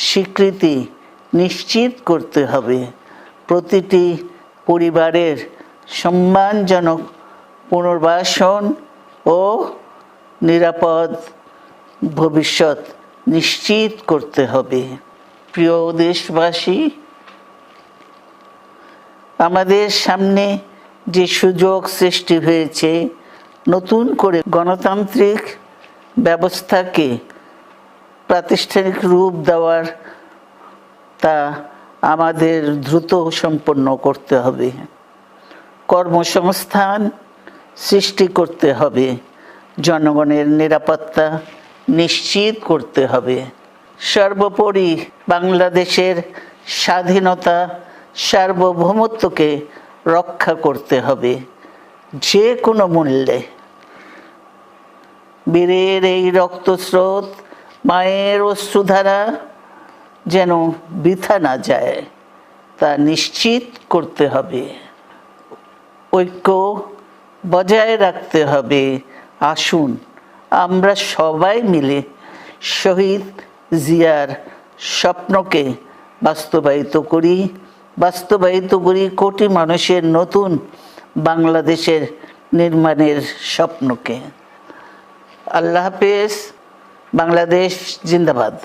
স্বীকৃতি নিশ্চিত করতে হবে। প্রতিটি পরিবারের সম্মানজনক পুনর্বাসন ও নিরাপদ ভবিষ্যৎ নিশ্চিত করতে হবে। প্রিয় দেশবাসী, আমাদের সামনে যে সুযোগ সৃষ্টি হয়েছে নতুন করে গণতান্ত্রিক ব্যবস্থাকে প্রাতিষ্ঠানিক রূপ দেওয়ার, তা আমাদের দ্রুত সম্পন্ন করতে হবে। কর্মসংস্থান সৃষ্টি করতে হবে, জনগণের নিরাপত্তা নিশ্চিত করতে হবে। সর্বোপরি বাংলাদেশের স্বাধীনতা সার্বভৌমত্বকে রক্ষা করতে হবে যে কোনো মূল্যে। বীরের এই রক্তস্রোত, মায়ের অশ্রুধারা যেন বৃথা না যায়, তা নিশ্চিত করতে হবে। ঐক্য বজায় রাখতে হবে। আসুন আমরা সবাই মিলে শহীদ জিয়ার স্বপ্নকে বাস্তবায়িত করি কোটি মানুষের নতুন বাংলাদেশের নির্মাণের স্বপ্নকে। আল্লাহ হাফেজ। বাংলাদেশ জিন্দাবাদ।